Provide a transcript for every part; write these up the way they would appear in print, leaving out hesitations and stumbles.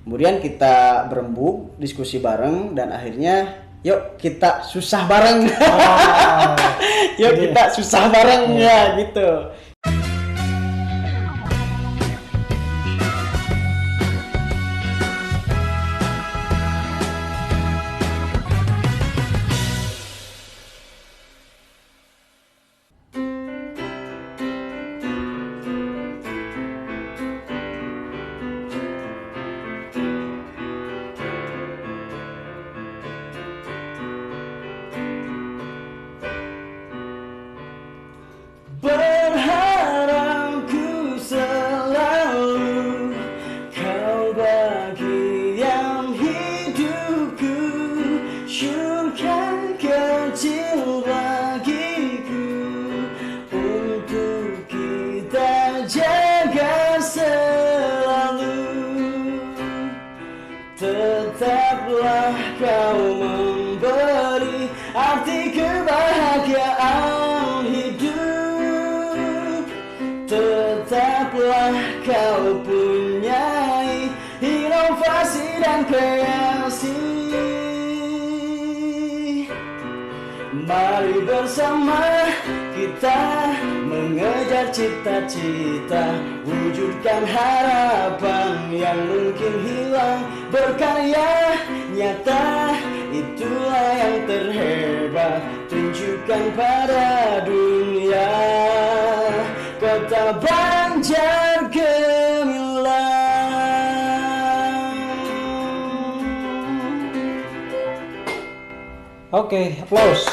Kemudian kita berembuk, diskusi bareng, dan akhirnya yuk kita susah bareng. Yuk kita susah bareng ya gitu. Berharapku selalu kau bagian hidupku, surga kecil bagiku untuk kita jaga selalu. Tetaplah kau memberi arti kebahagiaan hidup. Tetaplah kau punyai inovasi dan kreasi. Mari bersama kita mengejar cita-cita, wujudkan harapan yang mungkin hilang. Berkarya nyata, itulah yang terhebat. Tunjukkan pada dunia Kota Banjar gemilang. Oke, aplaus.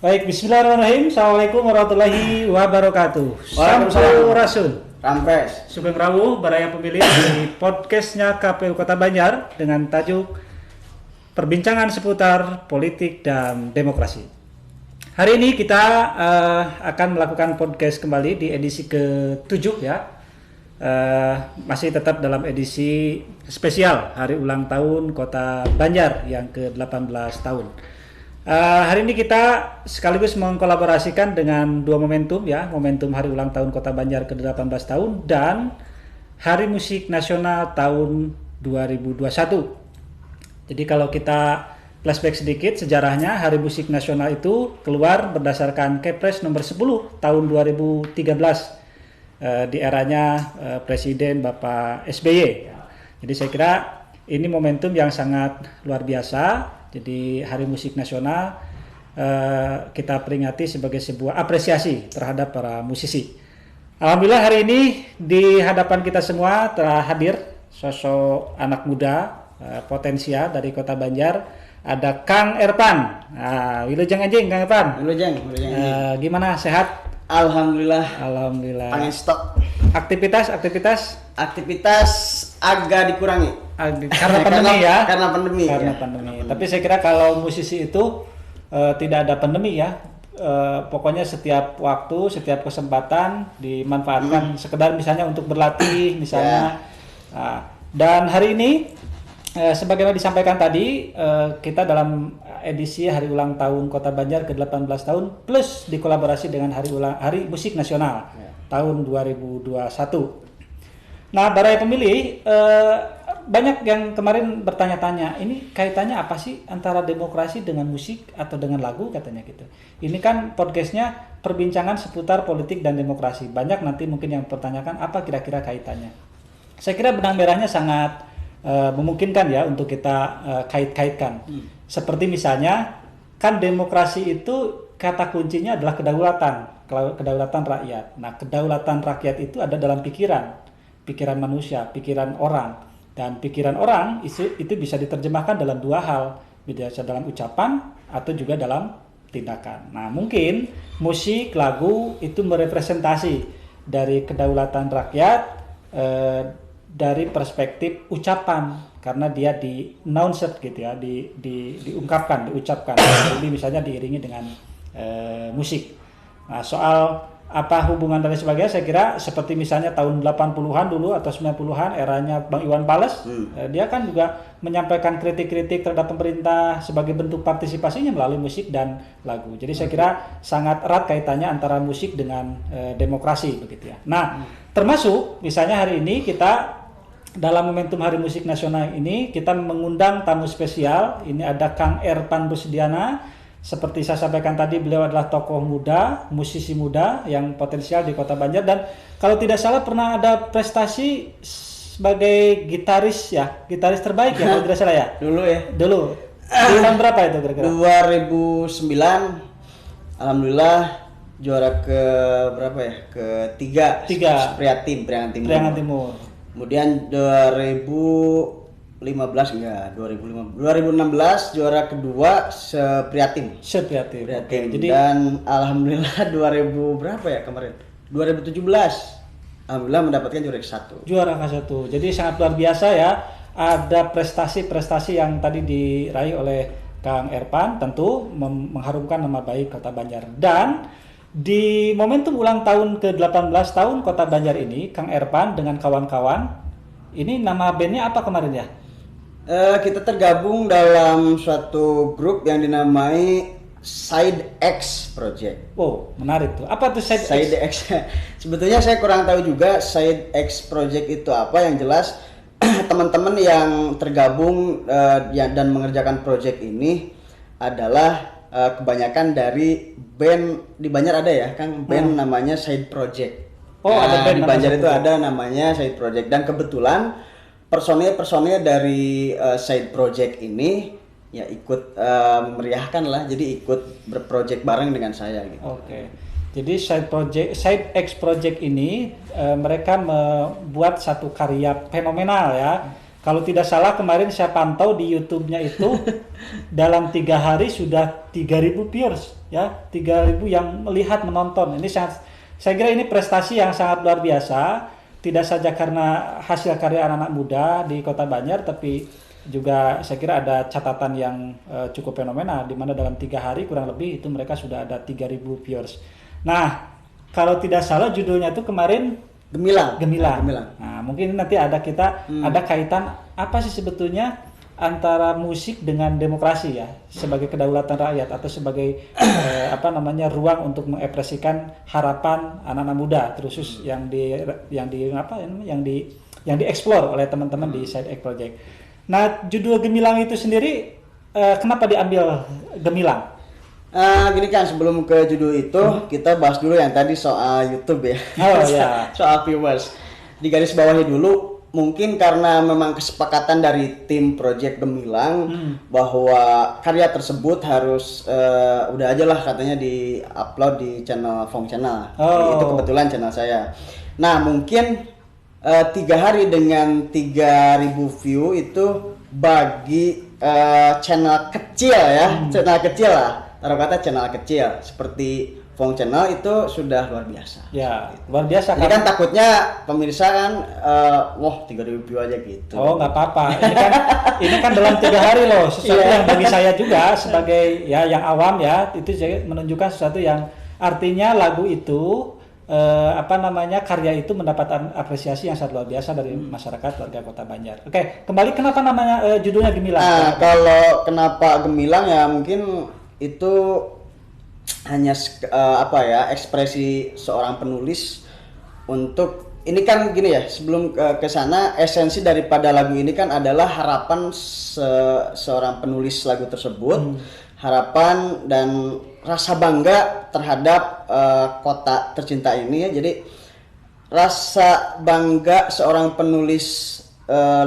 Baik, bismillahirrahmanirrahim. Assalamualaikum warahmatullahi wabarakatuh. Sampurasun. Rampes. Sugeng Rawuh, Baraya Pemilih di podcastnya KPU Kota Banjar dengan tajuk Perbincangan seputar politik dan demokrasi. Hari ini kita akan melakukan podcast kembali di edisi ke-7 ya. Masih tetap dalam edisi spesial Hari Ulang Tahun Kota Banjar yang ke-18 tahun. Hari ini kita sekaligus mengkolaborasikan dengan dua momentum ya, momentum Hari Ulang Tahun Kota Banjar ke-18 tahun dan Hari Musik Nasional tahun 2021. Jadi kalau kita flashback sedikit sejarahnya, Hari Musik Nasional itu keluar berdasarkan Kepres nomor 10 tahun 2013 di eranya Presiden Bapak SBY. Jadi saya kira ini momentum yang sangat luar biasa. Jadi Hari Musik Nasional kita peringati sebagai sebuah apresiasi terhadap para musisi. Alhamdulillah hari ini di hadapan kita semua telah hadir sosok anak muda potensial dari Kota Banjar. Ada Kang Erpan. Wilujeng anjing Kang Erpan. Wilujeng. Gimana, sehat? Alhamdulillah. Pangen stok. Aktivitas agak dikurangi. Karena pandemi ya. Karena pandemi. Tapi saya kira kalau musisi itu tidak ada pandemi ya. Pokoknya setiap waktu, setiap kesempatan dimanfaatkan sekedar misalnya untuk berlatih misalnya. Dan hari ini sebagaimana disampaikan tadi, kita dalam edisi Hari Ulang Tahun Kota Banjar ke-18 tahun plus dikolaborasi dengan Hari Musik Nasional tahun 2021. Nah, Baraya Pemilih, banyak yang kemarin bertanya-tanya, ini kaitannya apa sih antara demokrasi dengan musik atau dengan lagu katanya gitu. Ini kan podcastnya perbincangan seputar politik dan demokrasi. Banyak nanti mungkin yang pertanyakan apa kira-kira kaitannya. Saya kira benang merahnya sangat memungkinkan ya untuk kita kait-kaitkan. Seperti misalnya kan demokrasi itu kata kuncinya adalah kedaulatan rakyat. Nah, kedaulatan rakyat itu ada dalam pikiran manusia, pikiran orang. Dan pikiran orang itu bisa diterjemahkan dalam dua hal, bisa dalam ucapan atau juga dalam tindakan. Nah, mungkin musik, lagu itu merepresentasi dari kedaulatan rakyat dari perspektif ucapan, karena dia di-announced gitu ya, diungkapkan, diucapkan. Jadi misalnya diiringi dengan musik. Nah, soal apa hubungan dan sebagainya, saya kira seperti misalnya tahun 80-an dulu atau 90-an eranya Bang Iwan Fals, dia kan juga menyampaikan kritik-kritik terhadap pemerintah sebagai bentuk partisipasinya melalui musik dan lagu. Jadi saya kira sangat erat kaitannya antara musik dengan demokrasi begitu ya. Nah, termasuk misalnya hari ini kita dalam momentum Hari Musik Nasional ini kita mengundang tamu spesial. Ini ada Kang Erpan Rusdiana. Seperti saya sampaikan tadi, beliau adalah tokoh muda, musisi muda yang potensial di Kota Banjar, dan kalau tidak salah pernah ada prestasi sebagai gitaris terbaik ya kalau tidak salah ya. Dulu. Di tahun berapa itu kira-kira? 2009. Alhamdulillah juara ke berapa ya? Ketiga. Priangan Timur. Kemudian 2016 juara kedua Sepriatim. Oke. Jadi dan alhamdulillah 2000 berapa ya kemarin? 2017. Alhamdulillah mendapatkan juara ke-1. Jadi sangat luar biasa ya. Ada prestasi-prestasi yang tadi diraih oleh Kang Erpan, tentu mengharumkan nama baik Kota Banjar. Dan di momentum ulang tahun ke-18 tahun Kota Banjar ini, Kang Erpan dengan kawan-kawan, ini nama bandnya apa kemarin ya? Kita tergabung dalam suatu grup yang dinamai Side X Project. Oh, menarik tuh. Apa tuh Side X? Sebetulnya saya kurang tahu juga Side X Project itu apa. Yang jelas teman-teman yang tergabung dan mengerjakan project ini adalah kebanyakan dari band di Banjar ada ya, Kang, band namanya Side Project. Ada band di Banjar itu ada namanya Side Project, dan kebetulan personil dari Side Project ini ya ikut memeriahkan lah, jadi ikut berproject bareng dengan saya gitu. Oke. Jadi Side X Project ini mereka membuat satu karya fenomenal ya. Kalau tidak salah kemarin saya pantau di YouTube-nya itu dalam 3 hari sudah 3.000 viewers ya, 3.000 yang melihat menonton. Ini saya kira ini prestasi yang sangat luar biasa, tidak saja karena hasil karya anak-anak muda di Kota Banjar, tapi juga saya kira ada catatan yang cukup fenomenal, di mana dalam 3 hari kurang lebih itu mereka sudah ada 3.000 viewers. Nah, kalau tidak salah judulnya itu kemarin Gemilang. Nah, mungkin nanti ada kaitan apa sih sebetulnya antara musik dengan demokrasi ya, sebagai kedaulatan rakyat atau sebagai ruang untuk mengekspresikan harapan anak-anak muda, terus yang dieksplor oleh teman-teman di Side X Project. Nah, judul Gemilang itu sendiri kenapa diambil Gemilang? Gini kan, sebelum ke judul itu kita bahas dulu yang tadi soal YouTube ya. Soal viewers. Di garis bawahi dulu, mungkin karena memang kesepakatan dari tim Project Gemilang bahwa karya tersebut harus udah aja lah katanya di-upload di channel Fong Channel. Itu kebetulan channel saya. Nah, mungkin 3 hari dengan 3.000 view itu bagi channel kecil ya, channel kecil lah. Taruh kata channel kecil seperti Fong Channel itu sudah luar biasa. Ya, luar biasa. Jadi kan takutnya pemirsa kan, 3.000 view aja gitu. Oh, nggak apa-apa. Ini kan dalam 3 hari loh. Sesuatu yang bagi saya juga sebagai ya yang awam ya, itu menunjukkan sesuatu yang artinya lagu itu karya itu mendapat apresiasi yang sangat luar biasa dari masyarakat warga Kota Banjar. Oke, kembali kenapa namanya judulnya Gemilang? Kalau kenapa Gemilang ya mungkin itu hanya ekspresi seorang penulis untuk ini kan gini ya, sebelum ke sana esensi daripada lagu ini kan adalah harapan seorang penulis lagu tersebut, harapan dan rasa bangga terhadap kota tercinta ini ya. Jadi rasa bangga seorang penulis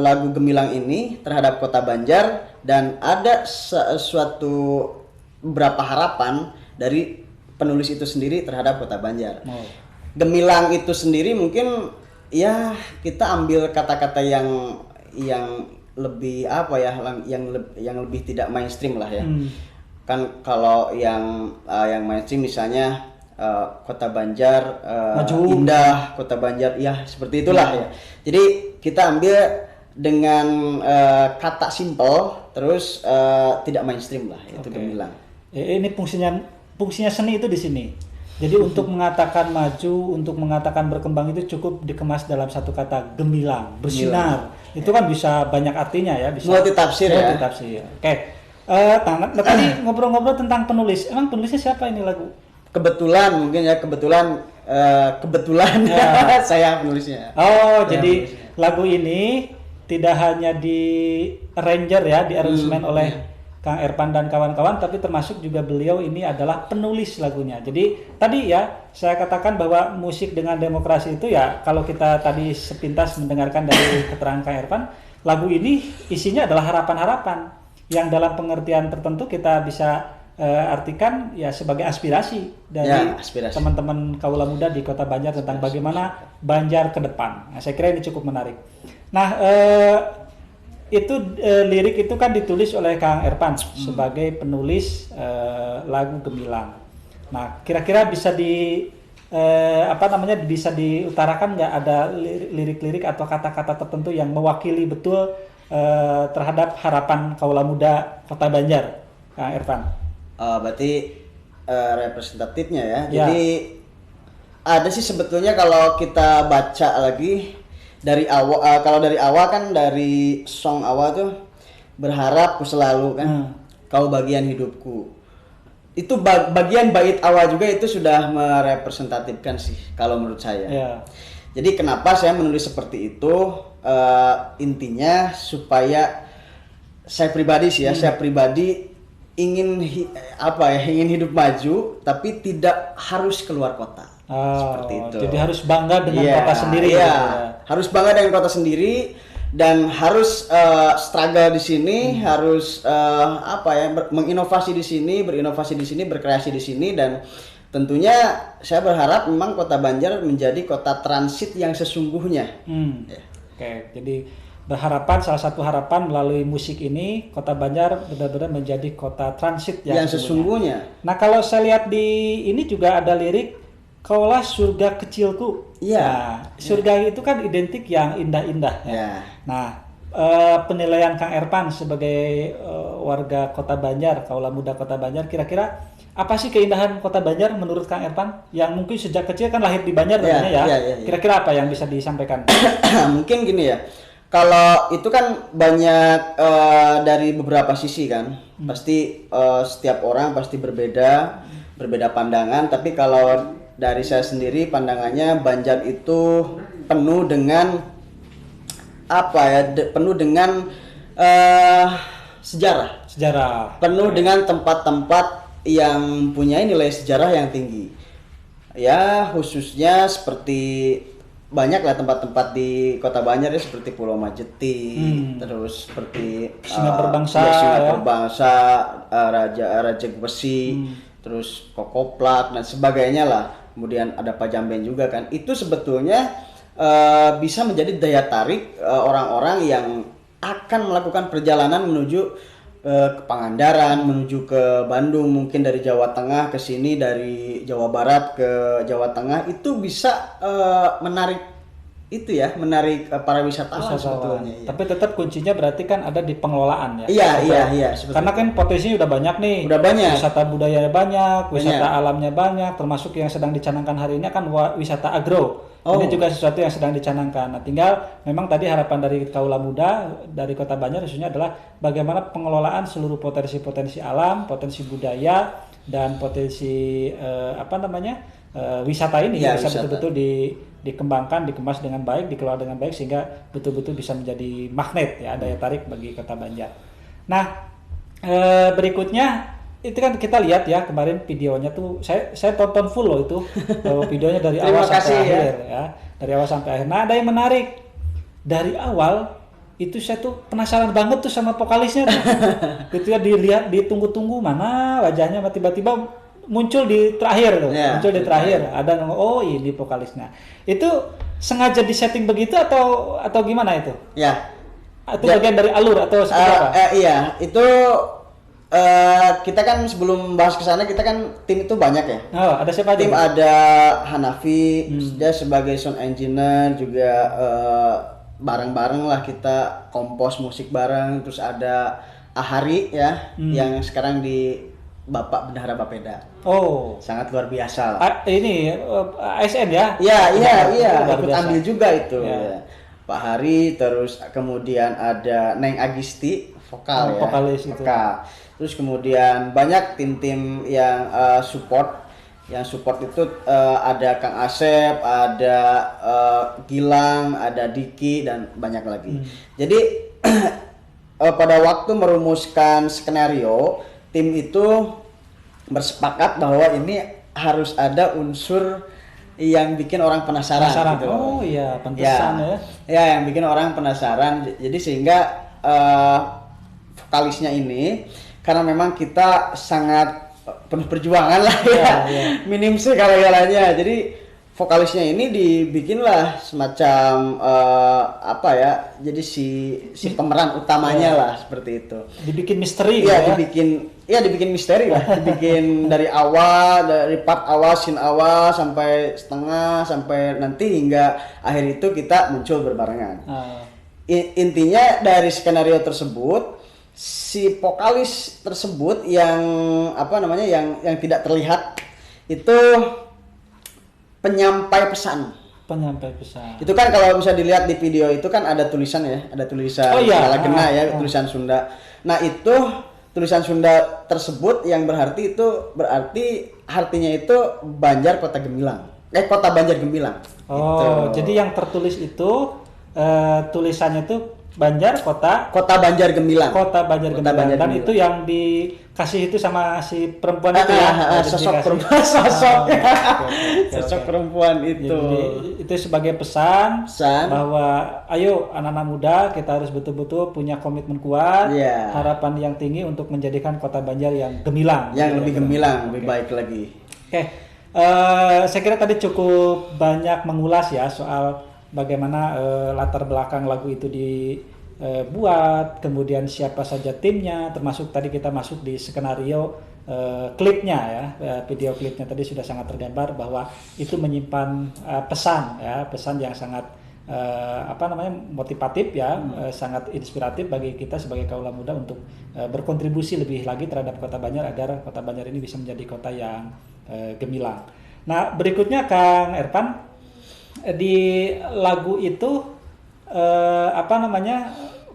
lagu Gemilang ini terhadap Kota Banjar, dan ada suatu beberapa harapan dari penulis itu sendiri terhadap Kota Banjar. Gemilang itu sendiri mungkin ya kita ambil kata-kata yang lebih yang lebih tidak mainstream lah ya. Kan kalau yang mainstream misalnya Kota Banjar indah, Kota Banjar ya seperti itulah ya. Jadi kita ambil dengan kata simple terus tidak mainstream lah, itu Gemilang. Ini fungsinya seni itu di sini. Jadi untuk mengatakan maju, untuk mengatakan berkembang itu cukup dikemas dalam satu kata Gemilang, bersinar. Itu kan bisa banyak artinya ya, bisa multitafsir ya. Oke. Tadi ngobrol-ngobrol tentang penulis. Emang penulisnya siapa ini lagu? Kebetulan ya. Saya penulisnya. Jadi lagu ini tidak hanya di arranger ya, di arrangement oleh Kang Ervan dan kawan-kawan, tapi termasuk juga beliau ini adalah penulis lagunya. Jadi tadi ya saya katakan bahwa musik dengan demokrasi itu ya, kalau kita tadi sepintas mendengarkan dari keterangan Kang Ervan, lagu ini isinya adalah harapan-harapan yang dalam pengertian tertentu kita bisa artikan ya sebagai aspirasi dari teman-teman kaula muda di Kota Banjar tentang bagaimana Banjar ke depan. Nah, saya kira ini cukup menarik. Nah, itu lirik itu kan ditulis oleh Kang Ervan sebagai penulis lagu Gemilang. Nah, kira-kira bisa bisa diutarakan nggak ada lirik-lirik atau kata-kata tertentu yang mewakili betul terhadap harapan kaula muda Kota Banjar, Kang Ervan? Berarti representatifnya ya. Jadi ada sih sebetulnya kalau kita baca lagi dari awal, kalau dari awal kan dari song awal tuh berharap ku selalu kan kau bagian hidupku. Itu bagian bait awal juga itu sudah merepresentatifkan sih kalau menurut saya. Jadi kenapa saya menulis seperti itu? Intinya supaya saya pribadi sih ya, saya pribadi ingin hidup maju tapi tidak harus keluar kota. Seperti itu. Jadi harus bangga dengan kota sendiri. Iya, harus bangga dengan kota sendiri dan harus struggle di sini, harus menginovasi di sini, berinovasi di sini, berkreasi di sini, dan tentunya saya berharap memang Kota Banjar menjadi kota transit yang sesungguhnya. Oke, jadi berharapan, salah satu harapan melalui musik ini Kota Banjar benar-benar menjadi kota transit yang sesungguhnya. Nah, kalau saya lihat di ini juga ada lirik kaulah surga kecilku. Nah, surga itu kan identik yang indah-indah ya. Nah, penilaian Kang Ervan sebagai warga Kota Banjar, kaula muda Kota Banjar, kira-kira apa sih keindahan Kota Banjar menurut Kang Ervan yang mungkin sejak kecil kan lahir di Banjar ya. Kira-kira apa yang bisa disampaikan? Mungkin gini ya. Kalau itu kan banyak dari beberapa sisi kan, pasti setiap orang pasti berbeda pandangan. Tapi kalau dari saya sendiri pandangannya Banjar itu penuh dengan penuh dengan sejarah, penuh dengan tempat-tempat yang punya nilai sejarah yang tinggi. Ya khususnya seperti banyak lah tempat-tempat di Kota Banjar ya, seperti Pulau Majeti, terus seperti Singa Berbangsa, Raja Besi, terus Kokoplak dan sebagainya lah. Kemudian ada Pajamben juga kan. Itu sebetulnya bisa menjadi daya tarik orang-orang yang akan melakukan perjalanan menuju ke Pangandaran, menuju ke Bandung, mungkin dari Jawa Tengah ke sini, dari Jawa Barat ke Jawa Tengah, itu bisa menarik para wisatawan sebetulnya. Tapi tetap kuncinya berarti kan ada di pengelolaan ya. Iya. Karena kan potensinya udah banyak nih. Udah banyak. Wisata budayanya banyak, wisata alamnya banyak, termasuk yang sedang dicanangkan hari ini kan wisata agro. Ini juga sesuatu yang sedang dicanangkan. Nah, tinggal memang tadi harapan dari kaula muda dari Kota Banjar khususnya adalah bagaimana pengelolaan seluruh potensi-potensi alam, potensi budaya dan potensi wisata ini bisa betul-betul dikembangkan, dikemas dengan baik, dikelola dengan baik sehingga betul-betul bisa menjadi magnet ya, daya tarik bagi Kota Banjar. Nah, berikutnya itu kan kita lihat ya kemarin videonya tuh saya tonton full loh itu videonya dari awal sampai akhir ya, dari awal sampai akhir. Nah, ada yang menarik dari awal itu saya tuh penasaran banget tuh sama vokalisnya tuh. Ketika dilihat ditunggu-tunggu mana wajahnya tiba-tiba muncul di terakhir tuh, ada ini vokalisnya. Itu sengaja disetting begitu atau gimana itu? Ya. Itu bagian dari alur atau seperti apa? Iya, itu kita kan sebelum bahas ke sana kita kan tim itu banyak ya. Ada siapa tim? Ada Hanafi, dia sebagai sound engineer juga, bareng-bareng lah kita kompos musik bareng. Terus ada Ahari ya, yang sekarang di Bapak Bendahara Bapeda. Sangat luar biasa lah. Ini ASN ya? Iya. Ikut ambil juga itu. Ya. Pak Hari, terus kemudian ada Neng Agisti vokal vokalis itu. Terus kemudian banyak tim-tim yang support Yang support itu ada Kang Asep, ada Gilang, ada Diki dan banyak lagi. Jadi pada waktu merumuskan skenario, tim itu bersepakat bahwa ini harus ada unsur yang bikin orang penasaran. Gitu. Oh iya, pantesan ya. Ya, yang bikin orang penasaran. Jadi sehingga vokalisnya ini, karena memang kita sangat penuh perjuangan lah ya, minim segala-galanya. Jadi vokalisnya ini dibikinlah semacam apa ya? Jadi si pemeran utamanya lah seperti itu. Dibikin misteri ya, dibikin misteri lah. Dibikin dari awal, dari part awal, scene awal sampai setengah, sampai nanti hingga akhir itu kita muncul berbarengan. Intinya dari skenario tersebut, si vokalis tersebut yang apa namanya yang tidak terlihat itu penyampai pesan. Itu kan kalau bisa dilihat di video itu kan ada tulisan ya, ada tulisan Malagena ya, tulisan Sunda. Nah, itu tulisan Sunda tersebut yang berarti artinya itu Banjar Kota Gemilang. Kota Banjar Gemilang. Oh, gitu. Jadi yang tertulis itu tulisannya itu Banjar Kota Banjar Gemilang. Kota Banjar Gemilang. Dan itu yang dikasih itu sama si perempuan itu ya. Sosok perempuan itu. Jadi itu sebagai pesan bahwa ayo anak-anak muda kita harus betul-betul punya komitmen kuat, harapan yang tinggi untuk menjadikan Kota Banjar yang gemilang. Yang lebih gemilang, lebih baik lagi. Saya kira tadi cukup banyak mengulas ya soal bagaimana latar belakang lagu itu dibuat, kemudian siapa saja timnya, termasuk tadi kita masuk di skenario klipnya ya, video klipnya tadi sudah sangat tergambar bahwa itu menyimpan pesan yang sangat motivatif ya, sangat inspiratif bagi kita sebagai kaula muda untuk berkontribusi lebih lagi terhadap Kota Banjar agar Kota Banjar ini bisa menjadi kota yang gemilang. Nah, berikutnya Kang Ervan, di lagu itu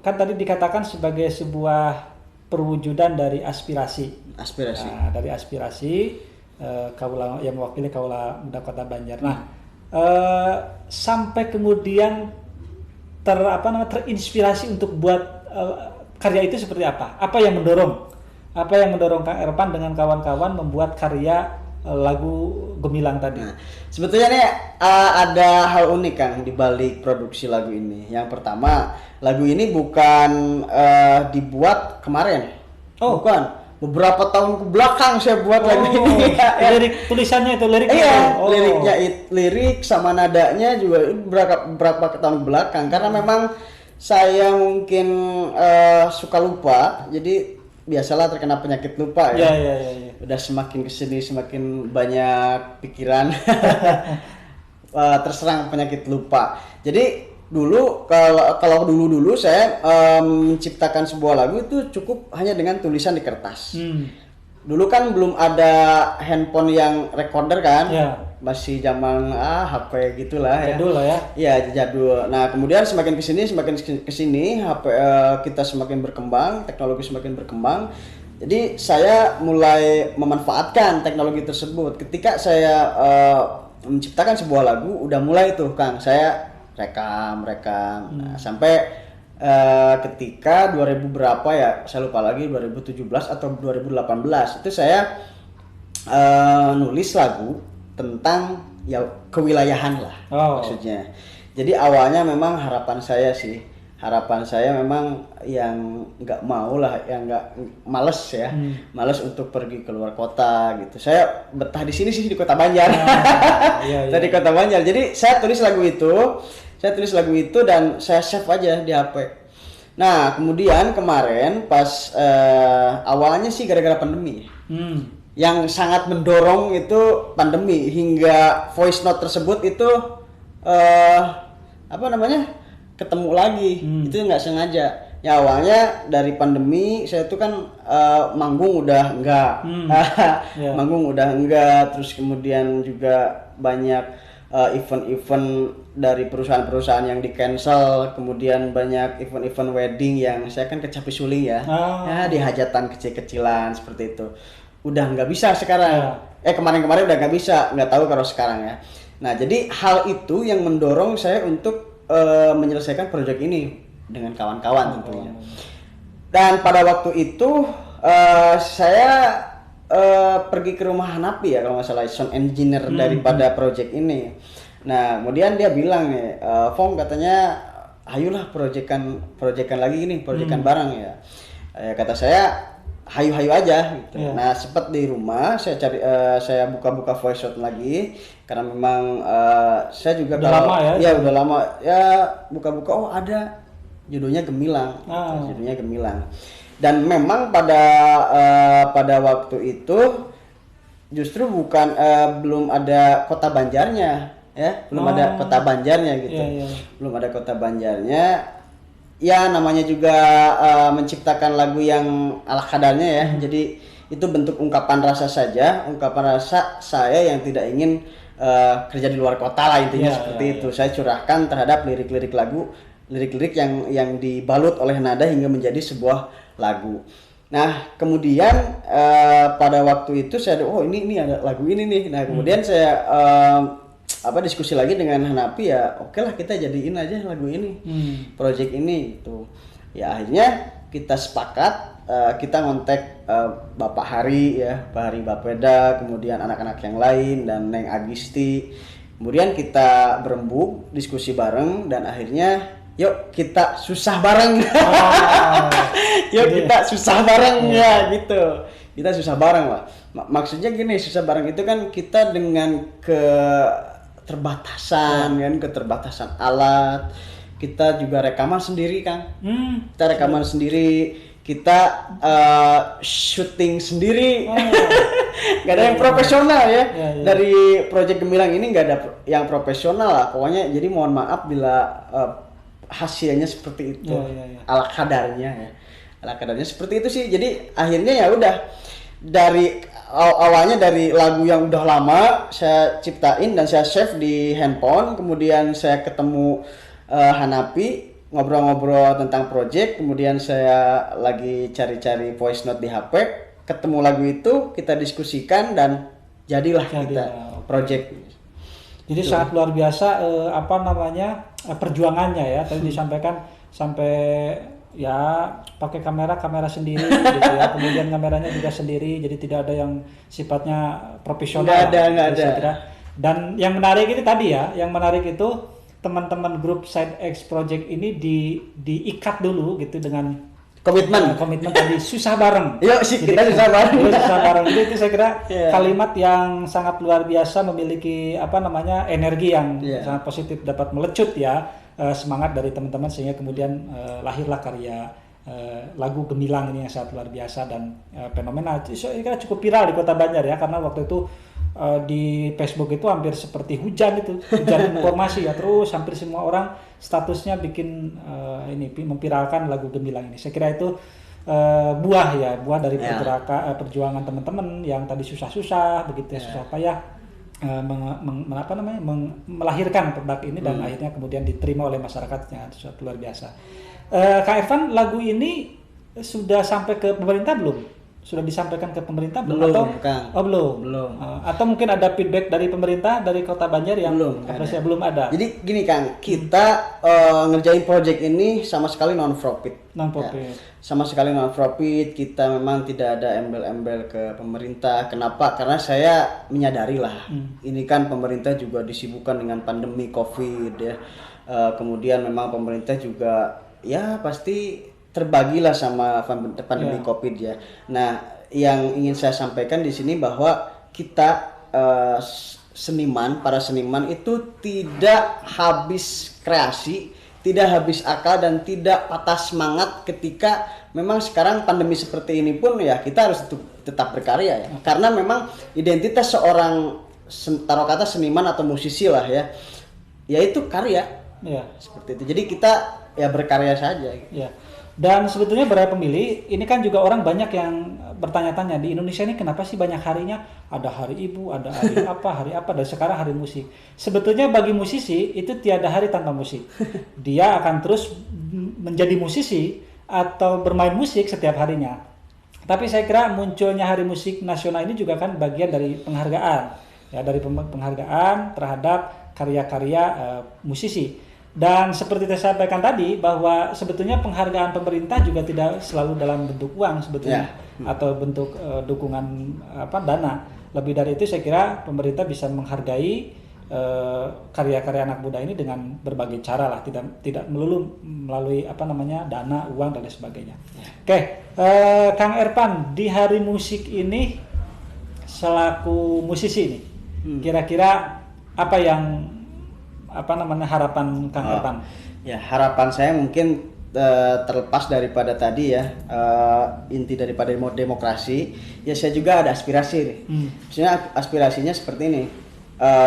kan tadi dikatakan sebagai sebuah perwujudan dari aspirasi. Nah, dari aspirasi kaula yang mewakili kaula muda Kota Banjar. Nah, sampai kemudian terinspirasi untuk buat karya itu seperti apa? Apa yang mendorong Kang Ervan dengan kawan-kawan membuat karya lagu Gemilang tadi? Nah, sebetulnya nih ada hal unik Kang di balik produksi lagu ini. Yang pertama, lagu ini bukan dibuat kemarin. Bukan. Beberapa tahun ke belakang saya buat lagu ini. Lirik tulisannya itu liriknya. Iya, lirik sama nadanya juga berapa tahun ke belakang, karena memang saya mungkin suka lupa. Jadi biasalah terkena penyakit lupa ya. Iya. Udah semakin kesini semakin banyak pikiran terserang penyakit lupa. Jadi dulu kalau dulu saya menciptakan sebuah lagu itu cukup hanya dengan tulisan di kertas. Dulu kan belum ada handphone yang recorder kan. Masih zaman HP gitulah ya. Jadul lah ya. Iya, jadul. Nah, kemudian semakin kesini HP kita semakin berkembang, teknologi semakin berkembang. Jadi saya mulai memanfaatkan teknologi tersebut. Ketika saya menciptakan sebuah lagu, udah mulai tuh Kang, saya rekam. Nah, sampai ketika 2000 berapa ya, saya lupa lagi, 2017 atau 2018 itu saya nulis lagu tentang ya kewilayahan lah maksudnya. Jadi awalnya memang harapan saya memang yang nggak mau lah, yang nggak males untuk pergi keluar kota gitu. Saya betah di sini sih di Kota Banjar. Di Kota Banjar. Jadi saya tulis lagu itu dan saya save aja di HP. Nah, kemudian kemarin pas awalnya sih gara-gara pandemi. Yang sangat mendorong itu pandemi, hingga voice note tersebut itu ketemu lagi. Itu nggak sengaja. Ya awalnya dari pandemi saya tuh kan manggung udah enggak. Manggung udah enggak, terus kemudian juga banyak event-event dari perusahaan-perusahaan yang di cancel, kemudian banyak event-event wedding yang saya kan kecapi suling ya. Di hajatan kecil-kecilan seperti itu. Udah nggak bisa sekarang. kemarin-kemarin udah nggak bisa, nggak tahu kalau sekarang ya. Nah, jadi hal itu yang mendorong saya untuk menyelesaikan proyek ini dengan kawan-kawan tentunya. Dan pada waktu itu saya pergi ke rumah Hanapi ya kalau nggak salah, sound engineer daripada proyek ini. Nah, kemudian dia bilang nih, Fong katanya, ayolah proyekan lagi ini, proyekan bareng ya. Kata saya, hayu-hayu aja gitu. Yeah. Nah, sempat di rumah saya cari, saya buka-buka voice note lagi karena memang saya juga udah lama ya? Udah lama ya, buka-buka, oh ada judulnya Gemilang. Judulnya Gemilang. Dan memang pada waktu itu justru bukan belum ada kota Banjarnya ya, belum ada kota Banjarnya gitu. Belum ada kota Banjarnya. Ya namanya juga menciptakan lagu yang ala kadarnya ya. Jadi itu bentuk ungkapan rasa saja, ungkapan rasa saya yang tidak ingin kerja di luar kota lah intinya, seperti itu. Saya curahkan terhadap lirik-lirik lagu, lirik-lirik yang dibalut oleh nada hingga menjadi sebuah lagu. Nah, kemudian pada waktu itu saya ini ada lagu ini nih. Nah, kemudian saya diskusi lagi dengan Hanapi ya, oke lah kita jadiin aja lagu ini, project ini gitu. Ya akhirnya kita sepakat, kita ngontek Bapak Hari ya, Pak Hari Bapeda, kemudian anak-anak yang lain dan Neng Agisti. Kemudian kita berembuk, diskusi bareng dan akhirnya yuk kita susah bareng. Kita susah bareng ya gitu. Kita susah bareng lah. Maksudnya gini, susah bareng itu kan kita dengan keterbatasan alat, kita juga rekaman sendiri kan, kita rekaman sendiri, kita syuting sendiri, nggak ada yang profesional ya. Dari proyek Gemilang ini nggak ada yang profesional lah pokoknya. Jadi mohon maaf bila hasilnya seperti itu, ala kadarnya seperti itu sih. Jadi akhirnya ya udah, dari awalnya dari lagu yang udah lama saya ciptain dan saya save di handphone, kemudian saya ketemu Hanapi, ngobrol-ngobrol tentang project, kemudian saya lagi cari-cari voice note di HP, ketemu lagu itu, kita diskusikan dan jadilah kita project. Jadi sangat luar biasa perjuangannya ya. Tadi disampaikan sampai ya pakai kamera sendiri gitu ya. Kemudian kameranya juga sendiri, jadi tidak ada yang sifatnya profesional. Nggak ada. Dan yang menarik itu tadi ya, teman-teman grup Side X Project ini diikat dulu gitu dengan komitmen tadi, susah bareng. Yuk sih, kita susah bareng. Itu saya kira kalimat yang sangat luar biasa, memiliki energi yang sangat positif, dapat melecut ya semangat dari teman-teman, sehingga kemudian lahirlah karya lagu Gemilang ini yang sangat luar biasa dan fenomenal. Saya kira cukup viral di Kota Banjar ya, karena waktu itu di Facebook itu hampir seperti hujan informasi ya, terus hampir semua orang statusnya bikin memviralkan lagu Gemilang ini. Saya kira itu buah dari perjuangan teman-teman yang tadi susah-susah begitu ya, susah payah melahirkan produk ini dan akhirnya kemudian diterima oleh masyarakatnya. Sesuatu luar biasa. Kak Irfan, lagu ini sudah sampai ke pemerintah belum? Sudah disampaikan ke pemerintah belum? Belum. Atau mungkin ada feedback dari pemerintah, dari Kota Banjar yang belum ada. Jadi gini Kang, kita ngerjain project ini sama sekali non-profit. Ya. Sama sekali non-profit, kita memang tidak ada embel-embel ke pemerintah. Kenapa? Karena saya menyadari lah, ini kan pemerintah juga disibukkan dengan pandemi COVID ya. Kemudian memang pemerintah juga ya pasti terbagilah sama pandemi COVID ya. Nah, yang ingin saya sampaikan di sini bahwa kita para seniman itu tidak habis kreasi, tidak habis akal dan tidak patah semangat ketika memang sekarang pandemi seperti ini pun ya kita harus tetap berkarya ya. Karena memang identitas seorang taruh kata seniman atau musisi lah ya, yaitu karya. Ya, seperti itu. Jadi kita ya berkarya saja. Ya. Dan sebetulnya beberapa pemilih, ini kan juga orang banyak yang bertanya-tanya, di Indonesia ini kenapa sih banyak harinya? Ada hari ibu, ada hari apa, dan sekarang hari musik. Sebetulnya bagi musisi, itu tiada hari tanpa musik. Dia akan terus menjadi musisi atau bermain musik setiap harinya. Tapi saya kira munculnya Hari Musik Nasional ini juga kan bagian dari penghargaan, ya, dari penghargaan terhadap karya-karya musisi. Dan seperti saya sampaikan tadi bahwa sebetulnya penghargaan pemerintah juga tidak selalu dalam bentuk uang sebetulnya, atau bentuk dukungan dana. Lebih dari itu saya kira pemerintah bisa menghargai karya-karya anak muda ini dengan berbagai cara lah, tidak melulu melalui dana, uang dan lain sebagainya. Oke, Kang Ervan, di Hari Musik ini selaku musisi ini kira-kira apa yang harapan Kang Ervan? Ya, harapan saya mungkin terlepas daripada tadi ya, inti daripada demokrasi, ya saya juga ada aspirasi nih. Maksudnya aspirasinya seperti ini.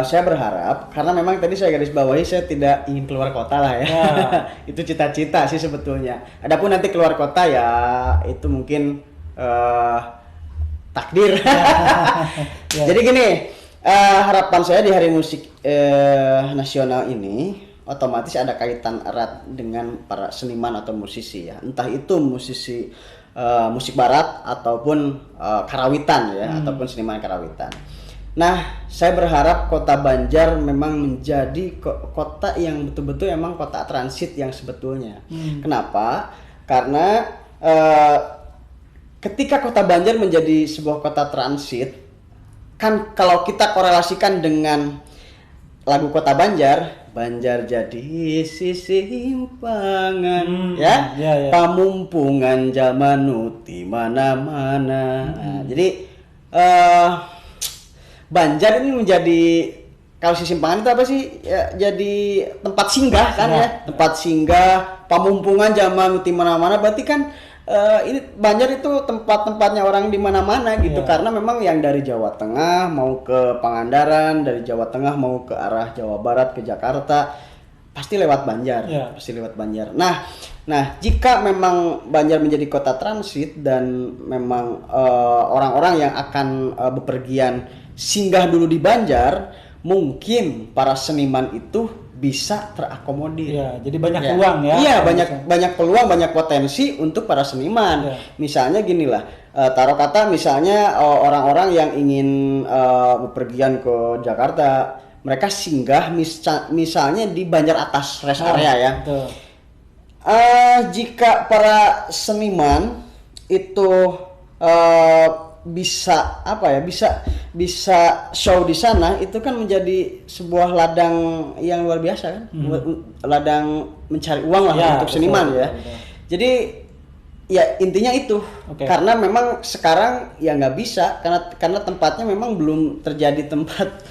Saya berharap, karena memang tadi saya garis bawahi, saya tidak ingin keluar kota lah ya. Itu cita-cita sih sebetulnya. Adapun nanti keluar kota ya itu mungkin takdir. Jadi gini, harapan saya di Hari Musik Nasional ini otomatis ada kaitan erat dengan para seniman atau musisi ya. Entah itu musisi musik barat ataupun karawitan ya, ataupun seniman karawitan. Nah, saya berharap Kota Banjar memang menjadi kota yang betul-betul emang kota transit yang sebetulnya. Kenapa? Karena ketika Kota Banjar menjadi sebuah kota transit, kan kalau kita korelasikan dengan lagu Kota Banjar, Banjar jadi sisimpangan, ya, pamumpungan zaman nuti mana-mana. Nah, jadi Banjar ini menjadi, kalau sisimpangan itu apa sih? Ya, jadi tempat singgah kan ya, tempat singgah, pamumpungan zaman nuti mana-mana. Berarti kan ini Banjar itu tempat-tempatnya orang di mana-mana gitu, karena memang yang dari Jawa Tengah mau ke Pangandaran, dari Jawa Tengah mau ke arah Jawa Barat ke Jakarta pasti lewat Banjar, pasti lewat Banjar. Nah, jika memang Banjar menjadi kota transit dan memang orang-orang yang akan bepergian singgah dulu di Banjar, mungkin para seniman itu bisa terakomodir. Ya, jadi banyak peluang ya. Iya, banyak peluang, banyak potensi untuk para seniman. Misalnya gini lah, taruh kata misalnya orang-orang yang ingin bepergian ke Jakarta, mereka singgah misalnya di Banjar Atas rest area ya. Jika para seniman itu bisa bisa show di sana, itu kan menjadi sebuah ladang yang luar biasa kan, ladang mencari uang lah untuk seniman ya. Jadi ya intinya itu, karena memang sekarang ya nggak bisa, karena tempatnya memang belum terjadi tempat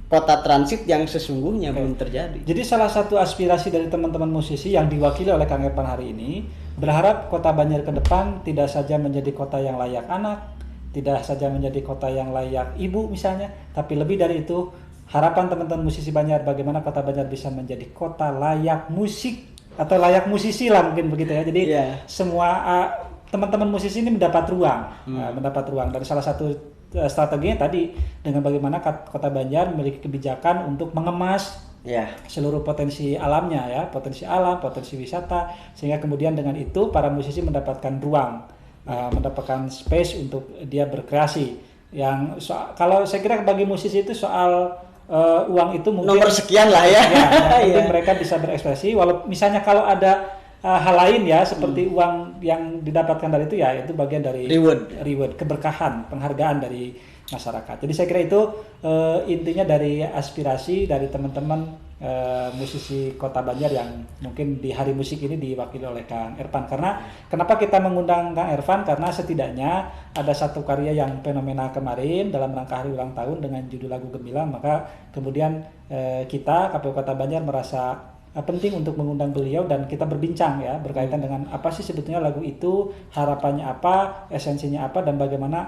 kota transit yang sesungguhnya belum terjadi. Jadi salah satu aspirasi dari teman-teman musisi yang diwakili oleh Kang Ervan hari ini, berharap Kota Banjar ke depan tidak saja menjadi kota yang layak anak, tidak saja menjadi kota yang layak ibu misalnya, tapi lebih dari itu harapan teman-teman musisi Banjar bagaimana Kota Banjar bisa menjadi kota layak musik atau layak musisi lah mungkin begitu ya. Jadi semua teman-teman musisi ini mendapat ruang, dan salah satu strateginya tadi dengan bagaimana Kota Banjar memiliki kebijakan untuk mengemas seluruh potensi alamnya ya, potensi alam, potensi wisata, sehingga kemudian dengan itu para musisi mendapatkan ruang, mendapatkan space untuk dia berkreasi. Yang kalau saya kira bagi musisi itu soal uang itu mungkin nomor sekian lah ya. Mungkin mereka bisa berekspresi, walau misalnya kalau ada hal lain ya seperti uang yang didapatkan dari itu ya itu bagian dari reward, keberkahan, penghargaan dari masyarakat. Jadi saya kira itu intinya dari aspirasi dari teman-teman musisi Kota Banjar yang mungkin di Hari Musik ini diwakili oleh Kang Ervan. Karena kenapa kita mengundang Kang Ervan? Karena setidaknya ada satu karya yang fenomena kemarin dalam rangka hari ulang tahun dengan judul lagu Gemilang, maka kemudian kita KPU Kota Banjar merasa penting untuk mengundang beliau dan kita berbincang ya berkaitan dengan apa sih sebetulnya lagu itu, harapannya apa, esensinya apa, dan bagaimana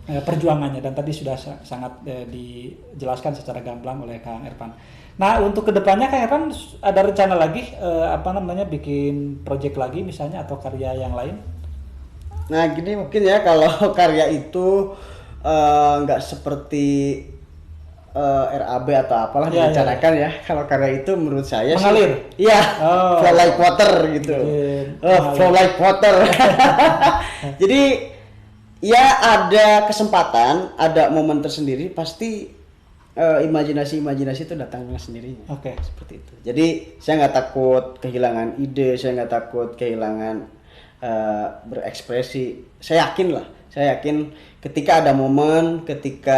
perjuangannya, dan tadi sudah sangat dijelaskan secara gamblang oleh Kang Ervan. Nah, untuk kedepannya Kang Ervan ada rencana lagi bikin project lagi misalnya atau karya yang lain? Nah, gini mungkin ya, kalau karya itu nggak seperti RAB atau apalah Iya, dibicarakan ya. Kalau karya itu menurut saya Mengalir? sih, iya, Oh. flow like water gitu. Iya, Flow like water. Jadi ya ada kesempatan, ada momen tersendiri, pasti imajinasi itu datang dengan sendirinya. Oke. Seperti itu. Jadi saya nggak takut kehilangan ide, saya nggak takut kehilangan berekspresi. Saya yakin ketika ada momen, ketika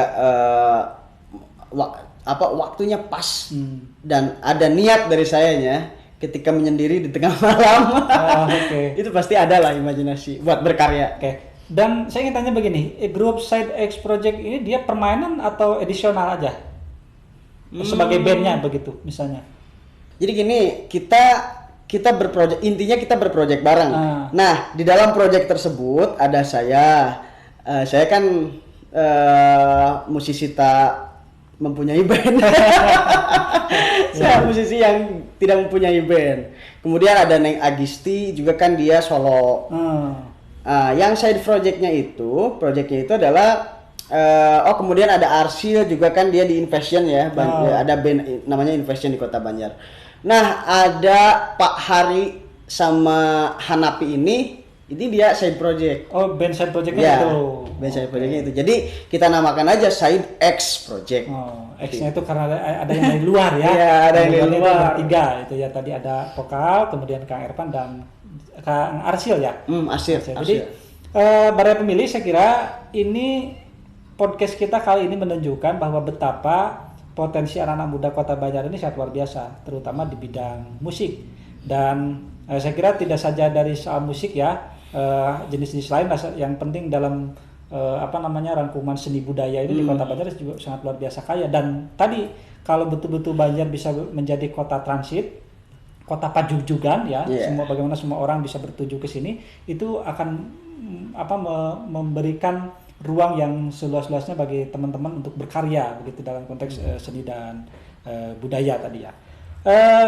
waktunya pas dan ada niat dari sayanya, ketika menyendiri di tengah malam, Oke. itu pasti ada lah imajinasi buat berkarya. Oke. Dan saya ingin tanya begini, grup Side X Project ini dia permainan atau edisional aja? Sebagai bandnya begitu misalnya. Jadi gini, kita berproject, intinya kita berproject bareng. Nah, di dalam project tersebut ada saya kan musisi tak mempunyai band. Saya musisi yang tidak mempunyai band. Kemudian ada Neng Agisti juga kan dia solo. Yang side projectnya itu adalah kemudian ada Arsil juga kan dia di Invasion ya, ada band namanya Invasion di Kota Banjar. Nah, ada Pak Hari sama Hanapi ini dia side project. Oh, band side projectnya itu. Band side projectnya itu. Jadi kita namakan aja Side X Project. Oh, X-nya itu karena ada yang dari luar ya. Iya, ada yang dari luar. Tiga itu ya, tadi ada vokal, kemudian Kang Ervan dan Kang Arsil ya. Arsil. Jadi para pemilih saya kira ini podcast kita kali ini menunjukkan bahwa betapa potensi anak-anak muda Kota Banjar ini sangat luar biasa, terutama di bidang musik. Dan saya kira tidak saja dari soal musik ya, jenis-jenis lain yang penting dalam rangkuman seni budaya ini di Kota Banjar juga sangat luar biasa kaya. Dan tadi kalau betul-betul Banjar bisa menjadi kota transit, kota pajujjugan ya, bagaimana semua orang bisa bertuju ke sini, itu akan memberikan ruang yang seluas-luasnya bagi teman-teman untuk berkarya begitu dalam konteks seni dan budaya tadi ya.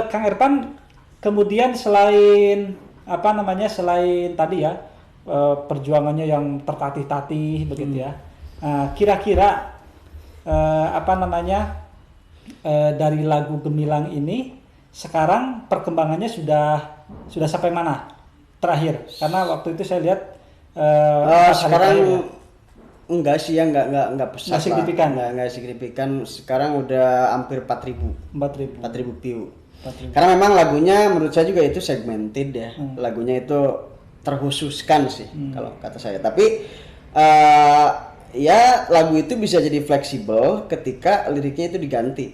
Kang Ervan, kemudian selain tadi ya perjuangannya yang tertatih-tatih begitu ya, kira-kira dari lagu Gemilang ini sekarang perkembangannya sudah sampai mana terakhir? Karena waktu itu saya lihat sekarang enggak sih ya, enggak pesat, nggak signifikan. Sekarang udah hampir 4.000 view. Karena memang lagunya menurut saya juga itu segmented ya. Lagunya itu terkhususkan sih kalau kata saya. Tapi ya lagu itu bisa jadi fleksibel ketika liriknya itu diganti.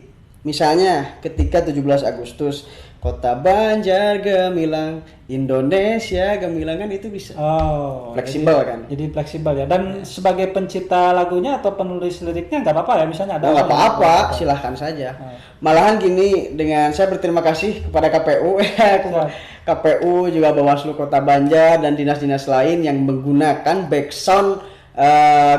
Misalnya ketika 17 Agustus Kota Banjar Gemilang, Indonesia Gemilang, kan itu bisa. Fleksibel kan. Jadi fleksibel ya. Dan sebagai pencipta lagunya atau penulis liriknya nggak apa-apa ya, misalnya ada. Nggak apa-apa, silahkan saja. Malahan gini, saya berterima kasih kepada KPU, KPU juga Bawaslu Kota Banjar dan dinas-dinas lain yang menggunakan background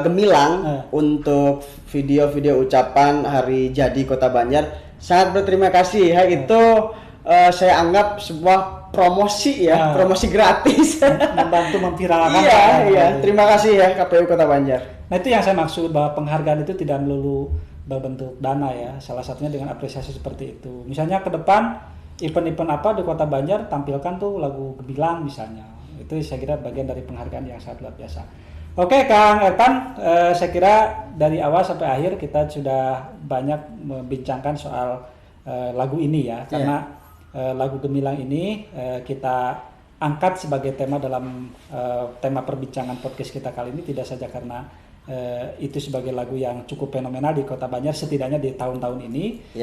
Gemilang untuk video-video ucapan hari jadi Kota Banjar. Sangat berterima kasih. Itu saya anggap sebuah promosi ya, promosi gratis. Membantu memviralkan. Iya. Terima kasih ya KPU Kota Banjar. Nah, itu yang saya maksud, bahwa penghargaan itu tidak melulu berbentuk dana ya. Salah satunya dengan apresiasi seperti itu. Misalnya ke depan event-event apa di Kota Banjar tampilkan tuh lagu Gemilang misalnya. Itu saya kira bagian dari penghargaan yang sangat luar biasa. Oke, Kang Ervan, saya kira dari awal sampai akhir kita sudah banyak membincangkan soal lagu ini ya, karena lagu Gemilang ini kita angkat sebagai tema dalam tema perbincangan podcast kita kali ini, tidak saja karena itu sebagai lagu yang cukup fenomenal di Kota Banjar setidaknya di tahun-tahun ini,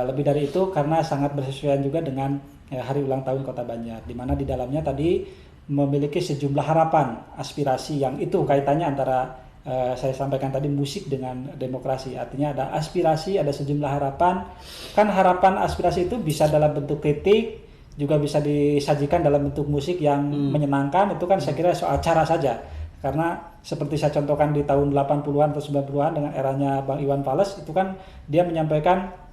lebih dari itu karena sangat bersesuaian juga dengan hari ulang tahun Kota Banjar, di mana di dalamnya tadi memiliki sejumlah harapan, aspirasi yang itu kaitannya antara saya sampaikan tadi musik dengan demokrasi. Artinya ada aspirasi, ada sejumlah harapan. Kan harapan aspirasi itu bisa dalam bentuk kritik, juga bisa disajikan dalam bentuk musik yang menyenangkan. Itu kan saya kira soal cara saja. Karena seperti saya contohkan di tahun 80-an atau 90-an dengan eranya Bang Iwan Fals, itu kan dia menyampaikan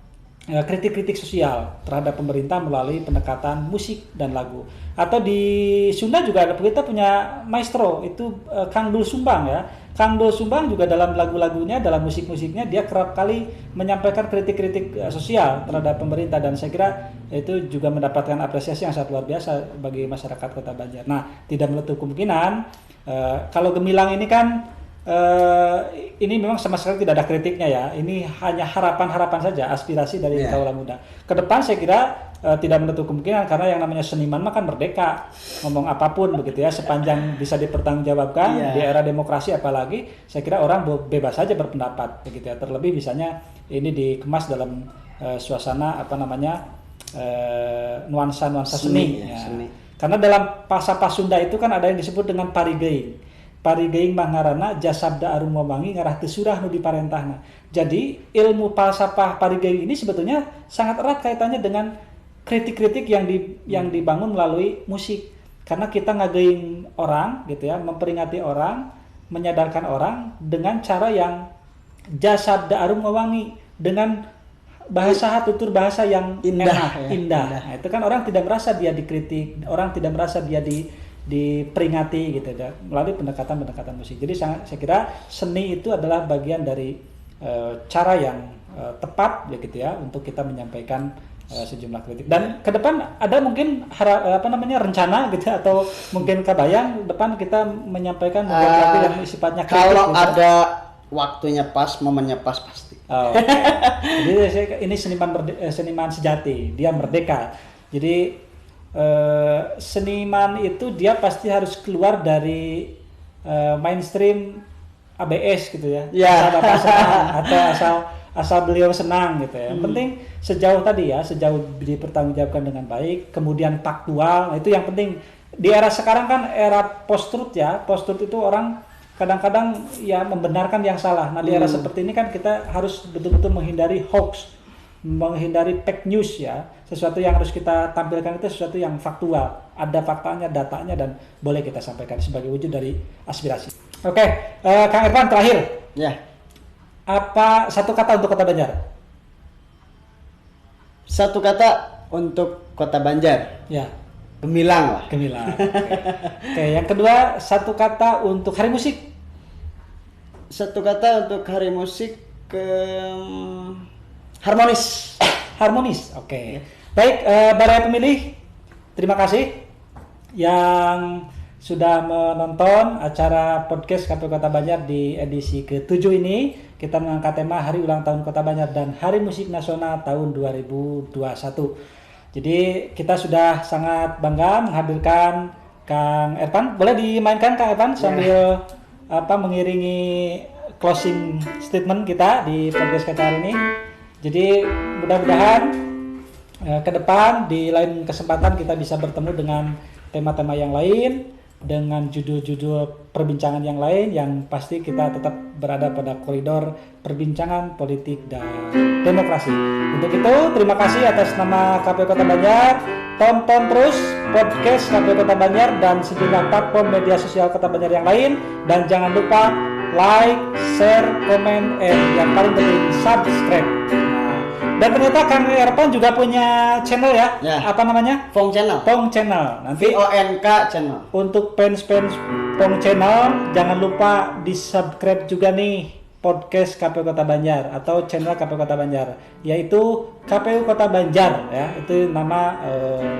kritik-kritik sosial terhadap pemerintah melalui pendekatan musik dan lagu. Atau di Sunda juga kita punya maestro itu Kang Dul Sumbang ya. Kang Doel Sumbang juga dalam lagu-lagunya, dalam musik-musiknya dia kerap kali menyampaikan kritik-kritik sosial terhadap pemerintah, dan saya kira itu juga mendapatkan apresiasi yang sangat luar biasa bagi masyarakat Kota Banjar. Nah, tidak menutup kemungkinan kalau Gemilang ini kan ini memang sama sekali tidak ada kritiknya ya. Ini hanya harapan-harapan saja, aspirasi dari kaula muda. Ke depan saya kira tidak menutup kemungkinan, karena yang namanya seniman mah kan merdeka, ngomong apapun begitu ya, sepanjang bisa dipertanggungjawabkan di era demokrasi apalagi, saya kira orang bebas saja berpendapat begitu ya. Terlebih misalnya ini dikemas dalam suasana apa namanya nuansa seni, ya. Seni. Karena dalam pasapa Sunda itu kan ada yang disebut dengan parigeing. Parigeing mangarana jasabda arum wawangi ngarah tesurah nu diparentahna. Jadi ilmu falsafah parigeing ini sebetulnya sangat erat kaitannya dengan kritik-kritik yang dibangun melalui musik. Karena kita ngageing orang gitu ya, memperingati orang, menyadarkan orang dengan cara yang jasabda arum wawangi, dengan bahasa tutur bahasa yang indah. Nah, itu kan orang tidak merasa dia dikritik, orang tidak merasa dia diperingati gitu ya, melalui pendekatan musik. Jadi saya kira seni itu adalah bagian dari cara yang tepat ya gitu ya untuk kita menyampaikan sejumlah kritik. Dan ke depan ada mungkin rencana gitu atau mungkin kebayang depan kita menyampaikan lagu yang sifatnya kritik. Kalau gitu. ada waktunya pas, momennya pas pasti. Oh, okay. Jadi ini seniman sejati, dia merdeka. Jadi seniman itu dia pasti harus keluar dari mainstream ABS gitu ya. Asal Bapak senang atau asal beliau senang gitu ya. Yang penting sejauh dipertanggungjawabkan dengan baik, kemudian faktual. Nah, itu yang penting. Di era sekarang kan era post-truth ya. Post-truth itu orang kadang-kadang ya membenarkan yang salah. Nah, di era seperti ini kan kita harus betul-betul menghindari hoax, menghindari fake news ya. Sesuatu yang harus kita tampilkan itu sesuatu yang faktual, ada faktanya, datanya, dan boleh kita sampaikan sebagai wujud dari aspirasi. Oke, Kang Irfan terakhir. Ya. Apa satu kata untuk Kota Banjar? Satu kata untuk Kota Banjar. Ya. Gemilang lah. Gemilang. Oke, yang kedua satu kata untuk Hari Musik. Satu kata untuk Hari Musik harmonis. Harmonis. Oke. Baik, para pemilih, terima kasih yang sudah menonton acara podcast KPU Kota Banjar di edisi ke-7 ini. Kita mengangkat tema Hari Ulang Tahun Kota Banjar dan Hari Musik Nasional tahun 2021. Jadi kita sudah sangat bangga menghadirkan Kang Irfan. Boleh dimainkan Kang Irfan sambil mengiringi closing statement kita di podcast kita hari ini. Jadi mudah-mudahan ke depan di lain kesempatan kita bisa bertemu dengan tema-tema yang lain, dengan judul-judul perbincangan yang lain, yang pasti kita tetap berada pada koridor perbincangan politik dan demokrasi. Untuk itu, terima kasih atas nama KPU Kota Banjar. Tonton terus podcast KPU Kota Banjar dan sejumlah platform media sosial Kota Banjar yang lain. Dan jangan lupa like, share, komen, yang paling penting subscribe. Dan ternyata Kang Irfan juga punya channel ya? Apa namanya? Pong Channel. Pong Channel. Nanti VONK Channel. Untuk fans Pong Channel, jangan lupa di-subscribe juga nih podcast KPU Kota Banjar atau channel KPU Kota Banjar, yaitu KPU Kota Banjar ya. Itu nama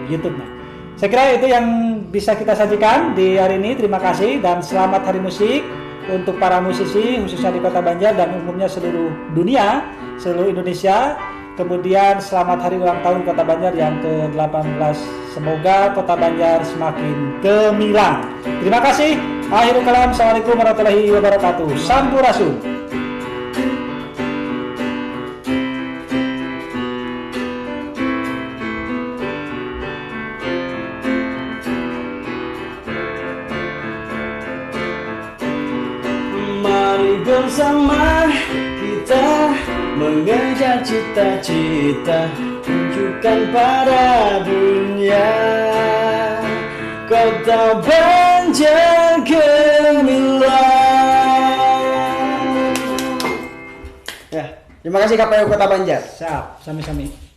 YouTube-nya. Saya kira itu yang bisa kita sajikan di hari ini. Terima kasih dan selamat Hari Musik untuk para musisi khususnya di Kota Banjar dan umumnya seluruh dunia, seluruh Indonesia. Kemudian selamat Hari Ulang Tahun Kota Banjar yang ke-18. Semoga Kota Banjar semakin gemilang. Terima kasih. Akhirul kalam. Assalamualaikum warahmatullahi wabarakatuh. Sampurasun. Mari bersama kita mengejar cita-cita, tunjukkan pada dunia Kota Banjar gemilang. Ya, terima kasih KPU Kota Banjar. Siap, sami-sami.